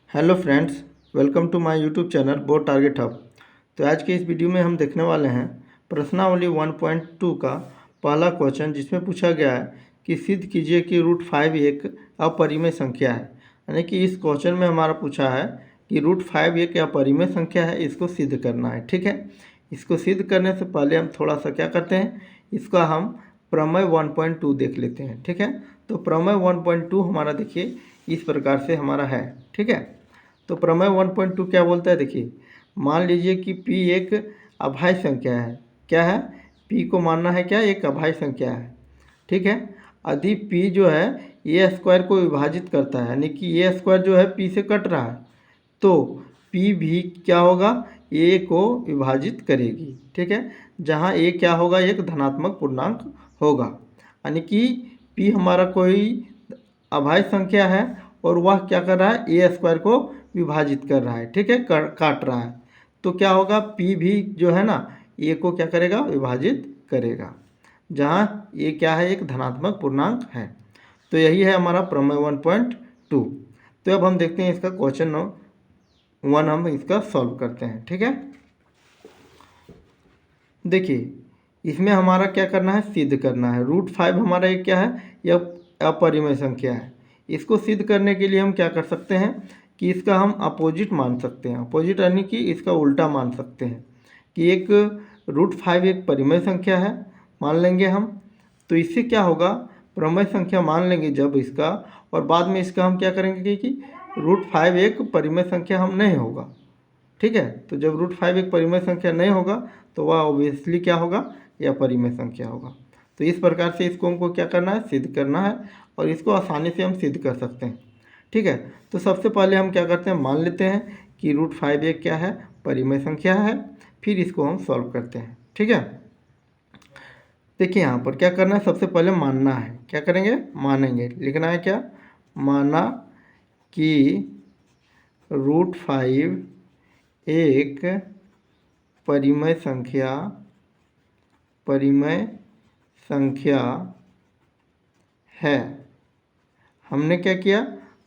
Hello friends, welcome to my YouTube channel board target hub. तो आज के इस वीडियो में हम देखने वाले हैं प्रश्नावली 1.2 का पहला क्वेश्चन, जिसमें पूछा गया है कि सिद्ध कीजिए कि √5 एक अपरिमेय संख्या है। यानी कि इस क्वेश्चन में हमारा पूछा है कि √5 एक अपरिमेय संख्या है, इसको सिद्ध करना है। ठीक है, इसको सिद्ध करने से पहले हम थोड़ा सा क्या करते हैं, इसका हम प्रमेय 1.2 देख लेते हैं। ठीक है, तो प्रमेय 1.2 हमारा देखिए इस प्रकार से हमारा है। ठीक है, तो प्रमेय 1.2 क्या बोलता है, देखिए मान लीजिए कि p एक अभाज्य संख्या है। क्या है, p को मानना है क्या, एक अभाज्य संख्या है। ठीक है, यदि p जो है a स्क्वायर को विभाजित करता है, यानी कि a स्क्वायर जो है p से कट रहा है, तो p भी क्या होगा, a को विभाजित करेगी। ठीक है, जहाँ a क्या होगा, एक धनात्मक पूर्णांक होगा। यानी कि p हमारा कोई अभाज्य संख्या है और वह क्या कर रहा है, a स्क्वायर को विभाजित कर रहा है। ठीक है, काट रहा है, तो क्या होगा, p भी जो है ना a को क्या करेगा, विभाजित करेगा, जहाँ ये क्या है, एक धनात्मक पूर्णांक है। तो यही है हमारा प्रमेय 1.2। तो अब हम देखते हैं इसका क्वेश्चन नंबर 1, हम इसका सॉल्व करते हैं। ठीक है, देखिए इसमें हमारा क्या करना है, सिद्ध करना है। √5 हमारा एक क्या है, यह अपरिमेय संख्या है। इसको सिद्ध करने के लिए हम क्या कर सकते हैं कि इसका हम अपोजिट मान सकते हैं। अपोजिट यानी कि इसका उल्टा मान सकते हैं कि एक √5 एक परिमेय संख्या है मान लेंगे हम। तो इससे क्या होगा, प्रमेय संख्या मान लेंगे जब इसका, और बाद में इसका हम क्या करेंगे कि √5 एक परिमेय संख्या हम नहीं होगा। ठीक है, तो जब √5 एक परिमेय संख्या नहीं होगा तो वह ऑब्वियसली क्या होगा, यह परिमेय संख्या होगा। तो इस प्रकार से इसको हमको क्या करना है, सिद्ध करना है, और इसको आसानी से हम सिद्ध कर सकते हैं। ठीक है, तो सबसे पहले हम क्या करते हैं, मान लेते हैं कि √5 एक क्या है, परिमेय संख्या है। फिर इसको हम सॉल्व करते हैं। ठीक है, देखिए यहाँ पर क्या करना है, सबसे पहले मानना है। क्या करेंगे, मानेंगे, लिखना है क्या, माना कि √5 एक परिमेय संख्या है। हमने क्या किया,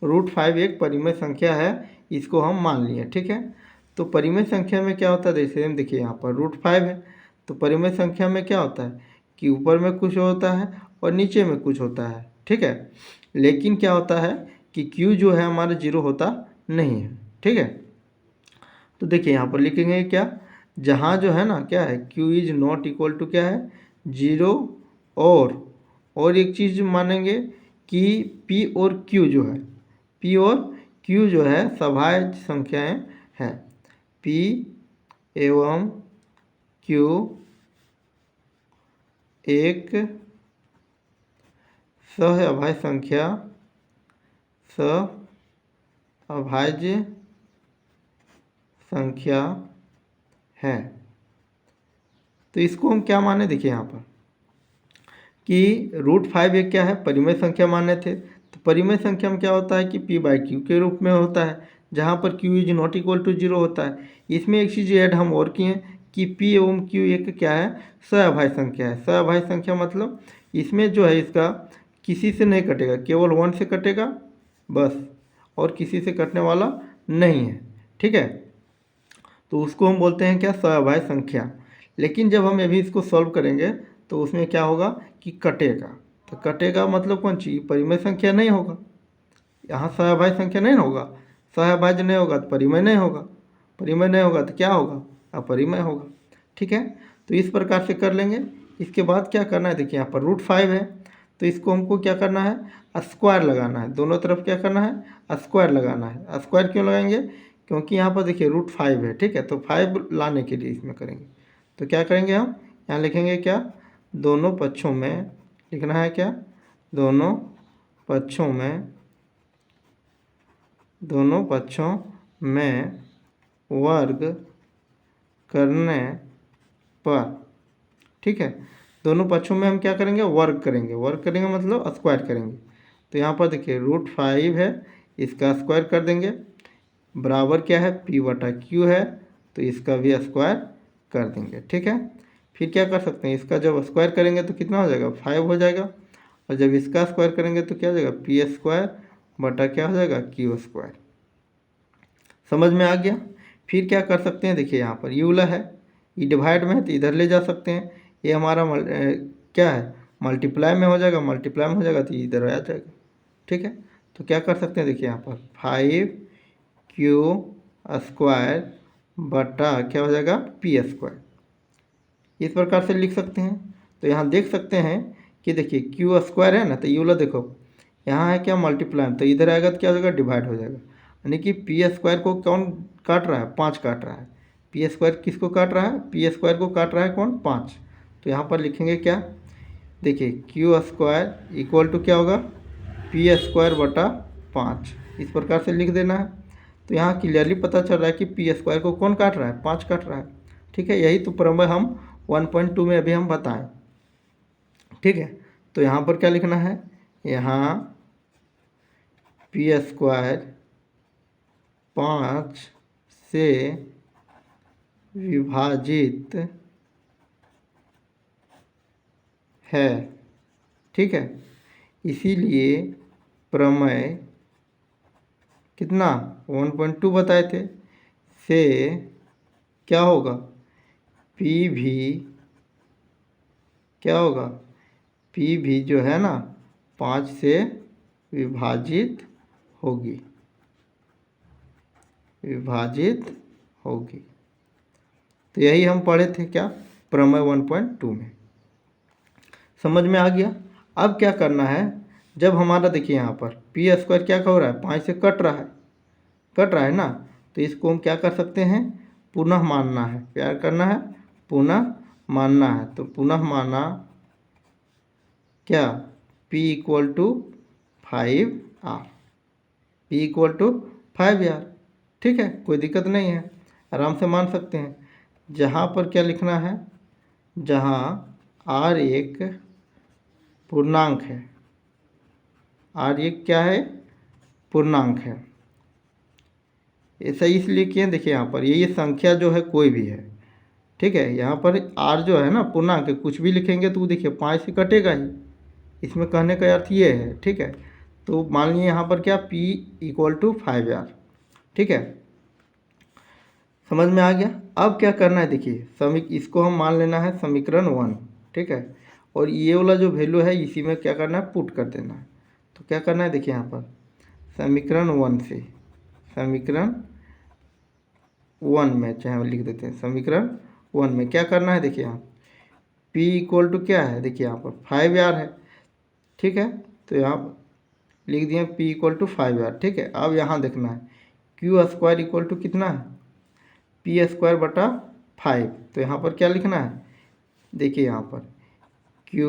√5 एक परिमेय संख्या है, इसको हम मान लिए। ठीक है, तो परिमेय संख्या में क्या होता है, जैसे हम देखिए यहाँ पर √5 है, तो परिमेय संख्या में क्या होता है कि ऊपर में कुछ होता है और नीचे में कुछ होता है। ठीक है, लेकिन क्या होता है कि q जो है हमारा 0 होता नहीं है। ठीक है, तो देखिए यहाँ पर लिखेंगे क्या, जहाँ जो है ना क्या है, q is not equal to क्या है, 0। और एक चीज़ मानेंगे कि p और q जो है, p और q जो है सभाज्य संख्याएं हैं। p एवं q एक सह अभाज्य संख्या है। तो इसको हम क्या माने, देखिए यहाँ पर कि √5 एक क्या है, परिमेय संख्या माने थे। तो परिमेय संख्या में क्या होता है कि p/q के रूप में होता है, जहाँ पर q is not equal to 0 होता है। इसमें एक चीज़ ऐड हम और किए कि p एवं q एक क्या है, सह-अभाज्य संख्या है। सह-अभाज्य संख्या मतलब इसमें जो है इसका किसी से नहीं कटेगा, केवल 1 से कटेगा बस, और किसी से कटने वाला नहीं है। ठीक है, तो उसको हम बोलते हैं क्या, सह-अभाज्य संख्या। लेकिन जब हम अभी इसको सॉल्व करेंगे तो उसमें क्या होगा कि कटेगा। तो कटेगा मतलब कौन चीज़, परिमेय संख्या नहीं होगा। यहाँ सह-अभाज्य संख्या नहीं होगा, सह-अभाज्य नहीं होगा तो परिमेय नहीं होगा, परिमेय नहीं होगा तो क्या होगा, अपरिमेय होगा। ठीक है, तो इस प्रकार से कर लेंगे। इसके बाद क्या करना है, देखिए यहाँ पर √5 है, तो इसको हमको क्या करना है, स्क्वायर लगाना है। दोनों तरफ क्या करना है, स्क्वायर लगाना है। स्क्वायर क्यों लगाएंगे, क्योंकि यहाँ पर देखिए √5 है। ठीक है, तो 5 लाने के लिए इसमें करेंगे, तो क्या करेंगे हम, यहाँ लिखेंगे क्या, दोनों पक्षों में लिखना है क्या, दोनों पक्षों में वर्ग करने पर। ठीक है, दोनों पक्षों में हम क्या करेंगे, वर्ग करेंगे। वर्ग करेंगे मतलब स्क्वायर करेंगे। तो यहाँ पर देखिए √5 है, इसका स्क्वायर कर देंगे, बराबर क्या है, p/q है, तो इसका भी स्क्वायर कर देंगे। ठीक है, फिर क्या कर सकते हैं, इसका जब स्क्वायर करेंगे तो कितना हो जाएगा, 5 हो जाएगा, और जब इसका स्क्वायर करेंगे तो क्या हो जाएगा, p² बटा क्या हो जाएगा, q²। समझ में आ गया। फिर क्या कर सकते हैं, देखिए यहाँ पर ये वाला है, ये डिवाइड में है तो इधर ले जा सकते हैं। ये हमारा क्या है, मल्टीप्लाई में हो जाएगा, मल्टीप्लाई में हो जाएगा तो इधर आ जाएगा। ठीक है, तो क्या कर सकते हैं, देखिए यहाँ पर 5q² बटा क्या हो जाएगा p²। इस प्रकार से लिख सकते हैं। तो यहाँ देख सकते हैं कि देखिए q² है ना, तो ये वाला देखो यहाँ है क्या मल्टीप्लाई, तो इधर आएगा तो क्या हो जाएगा डिवाइड हो जाएगा। यानी कि p² को कौन काट रहा है, 5 काट रहा है। p² किसको काट रहा है, p² को काट रहा है कौन, 5। तो यहाँ पर लिखेंगे क्या, देखिए q² इक्वल टू क्या होगा p² बटा 5। इस प्रकार से लिख देना है। तो यहाँ क्लियरली पता चल रहा है कि p² को कौन काट रहा है, 5 काट रहा है। ठीक है, यही तो प्रमेय हम 1.2 में अभी हम बताएं। ठीक है, तो यहाँ पर क्या लिखना है, यहाँ p² 5 से विभाजित है। ठीक है, इसीलिए प्रमेय कितना 1.2 बताए थे, से क्या होगा p भी क्या होगा, p भी जो है ना 5 से विभाजित होगी, विभाजित होगी। तो यही हम पढ़े थे क्या, प्रमेय 1.2 में। समझ में आ गया। अब क्या करना है, जब हमारा देखिए यहाँ पर p² क्या हो रहा है, 5 से कट रहा है ना, तो इसको हम क्या कर सकते हैं, पुनः मानना है। क्या करना है, पुनः मानना है। तो पुनः माना क्या, p = 5r, p = 5r। ठीक है, कोई दिक्कत नहीं है, आराम से मान सकते हैं। जहाँ पर क्या लिखना है, जहाँ r एक पूर्णांक है, r एक क्या है, पूर्णांक है। ऐसा इसलिए किए, देखिए यहाँ पर ये संख्या जो है कोई भी है। ठीक है, यहाँ पर r जो है ना पूर्णांक है, कुछ भी लिखेंगे तो देखिए 5 से कटेगा ही, इसमें कहने का अर्थ ये है। ठीक है, तो मान लीजिए यहाँ पर क्या p = 5r। ठीक है, समझ में आ गया। अब क्या करना है, देखिए इसको हम मान लेना है समीकरण 1। ठीक है, और ये वाला जो वैल्यू है इसी में क्या करना है, पुट कर देना है। तो क्या करना है, देखिए यहाँ पर समीकरण 1 से, समीकरण 1 में चाहे हम लिख देते हैं, समीकरण 1 में क्या करना है, देखिए यहाँ p = क्या है, देखिए यहाँ पर 5r है। ठीक है, तो यहाँ लिख दिए p = 5r। ठीक है, अब यहाँ देखना है q² = कितना है, p² बटा 5। तो यहाँ पर क्या लिखना है, देखिए यहाँ पर q²,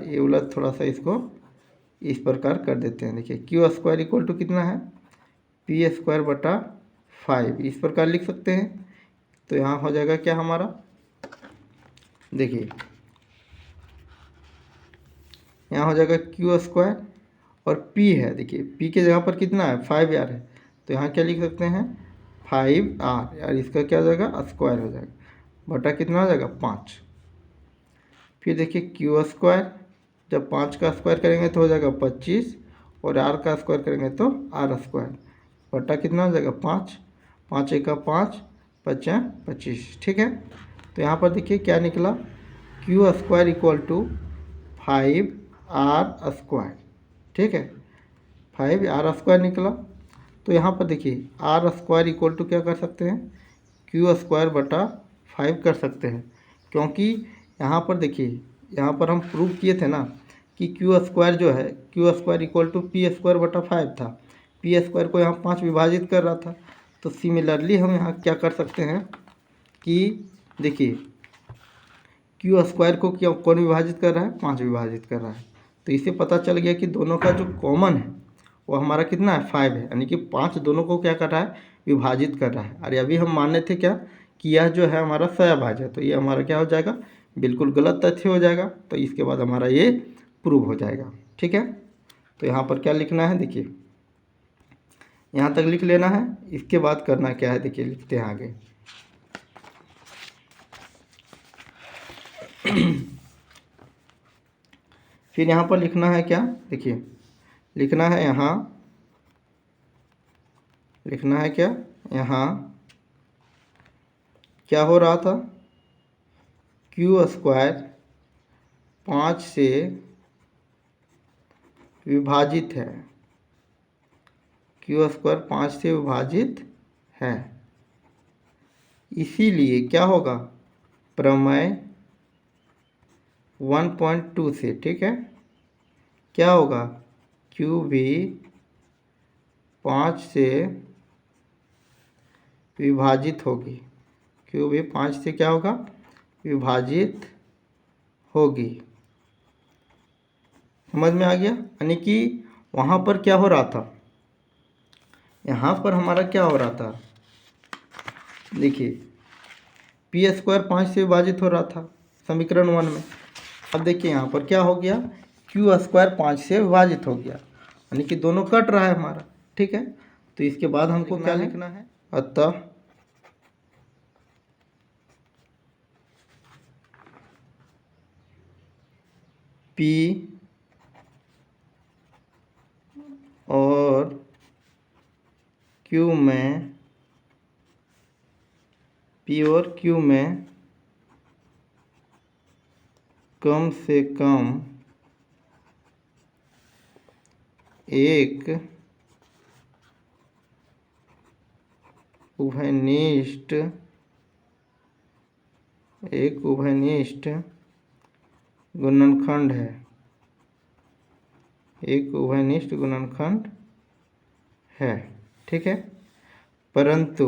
ये वाला थोड़ा सा इसको इस प्रकार कर देते हैं। देखिए q² = कितना है, p² बटा 5, इस प्रकार लिख सकते हैं। तो यहाँ हो जाएगा क्या हमारा, देखिए यहाँ हो जाएगा q² और p है, देखिए p के जगह पर कितना है 5r है, तो यहाँ क्या लिख सकते हैं 5r, यार इसका क्या हो जाएगा स्क्वायर हो जाएगा, बटा कितना हो जाएगा 5। फिर देखिए q², जब 5 का स्क्वायर करेंगे तो हो जाएगा 25, और r का स्क्वायर करेंगे तो r², बटा कितना हो जाएगा 5, 5 × 5 = 25। ठीक है, तो यहाँ पर देखिए क्या निकला, q² = 5r²। ठीक है, 5r² निकला। तो यहाँ पर देखिए r² = क्या कर सकते हैं, q² बटा 5 कर सकते हैं, क्योंकि यहाँ पर देखिए यहाँ पर हम प्रूव किए थे ना कि q² जो है q² = p² बटा 5 था। p² को यहाँ 5 विभाजित कर रहा था। तो सिमिलरली हम यहाँ क्या कर सकते हैं कि देखिए q² को क्या कौन विभाजित कर रहा है, 5 विभाजित कर रहा है। तो इससे पता चल गया कि दोनों का जो कॉमन है वो हमारा कितना है 5 है, यानी कि 5 दोनों को क्या कर रहा है, विभाजित कर रहा है। अरे अभी हम माने थे क्या कि यह जो है हमारा सहभाज्य है, तो ये हमारा क्या हो जाएगा, बिल्कुल गलत तथ्य हो जाएगा। तो इसके बाद हमारा ये प्रूव हो जाएगा। ठीक है, तो यहाँ पर क्या लिखना है, देखिए यहाँ तक लिख लेना है। इसके बाद करना क्या है, देखिए लिखते हैं आगे। फिर यहाँ पर लिखना है क्या, देखिए लिखना है यहाँ लिखना है क्या, यहाँ क्या हो रहा था, क्यू स्क्वायर 5 से विभाजित है, क्यू स्क्वायर 5 से विभाजित है, इसीलिए क्या होगा, प्रमेय 1.2 से, ठीक है, क्या होगा, क्यू भी 5 से विभाजित होगी, क्यू भी 5 से क्या होगा, विभाजित होगी। समझ में आ गया। यानी कि वहाँ पर क्या हो रहा था, यहाँ पर हमारा क्या हो रहा था, देखिए पी स्क्वायर 5 से विभाजित हो रहा था समीकरण 1 में। अब देखिए यहाँ पर क्या हो गया, क्यू स्क्वायर 5 से विभाजित हो गया, यानी कि दोनों कट रहा है हमारा, ठीक है। तो इसके बाद हमको क्या लिखना है, अतः P और Q में, P और Q में कम से कम एक उभयनिष्ठ गुणनखंड है, एक उभयनिष्ठ गुणनखंड है, ठीक है। परंतु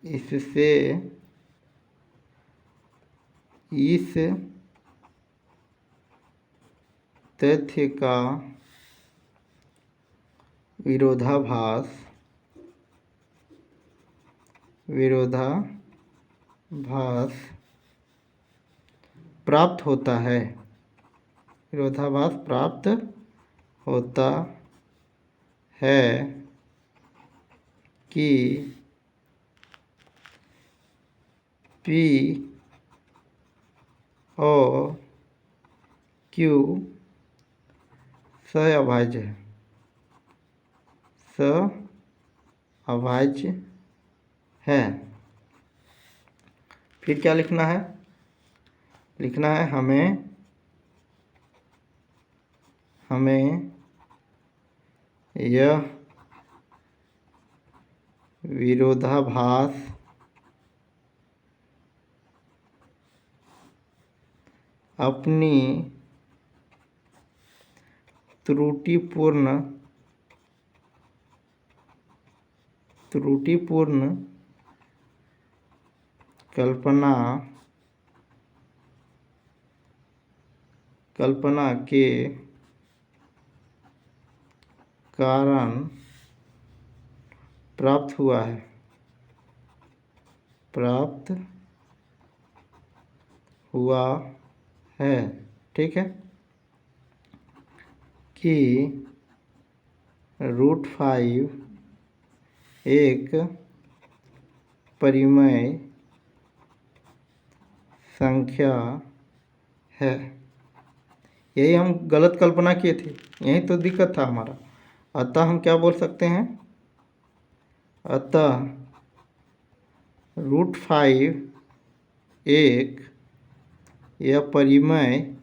इससे इस तथ्य का विरोधाभास प्राप्त होता है, विरोधाभास प्राप्त होता है कि P और Q सअभाज्य है। फिर क्या लिखना है, हमें यह विरोधाभास अपनी त्रुटिपूर्ण कल्पना के कारण प्राप्त हुआ है, ठीक है, कि √5 एक परिमेय संख्या है। यही हम गलत कल्पना किए थे, यही तो दिक्कत था हमारा। अतः हम क्या बोल सकते हैं, अतः √5 एक यह परिमेय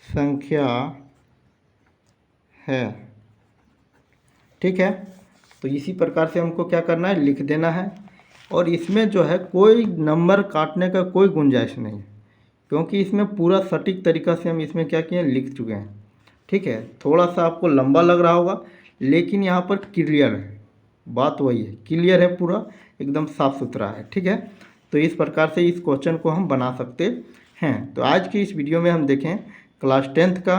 संख्या है, ठीक है। तो इसी प्रकार से हमको क्या करना है, लिख देना है। और इसमें जो है कोई नंबर काटने का कोई गुंजाइश नहीं है, क्योंकि इसमें पूरा सटीक तरीका से हम इसमें क्या किए, लिख चुके हैं, ठीक है। थोड़ा सा आपको लंबा लग रहा होगा, लेकिन यहाँ पर क्लियर है, बात वही है, क्लियर है, पूरा एकदम साफ सुथरा है, ठीक है। तो इस प्रकार से इस क्वेश्चन को हम बना सकते हैं। तो आज की इस वीडियो में हम देखें क्लास 10th का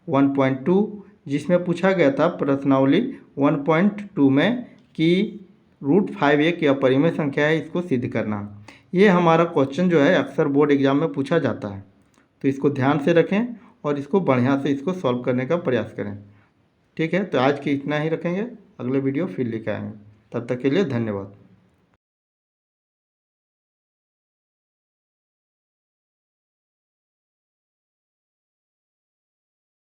1.2, जिसमें पूछा गया था प्रश्नावली 1.2 में कि √5 एक अपरिमेय संख्या है, इसको सिद्ध करना। ये हमारा क्वेश्चन जो है अक्सर बोर्ड एग्जाम में पूछा जाता है, तो इसको ध्यान से रखें और इसको बढ़िया से इसको सॉल्व करने का प्रयास करें, ठीक है। तो आज के इतना ही रखेंगे, अगले वीडियो फिर लेकर आएंगे, तब तक के लिए धन्यवाद।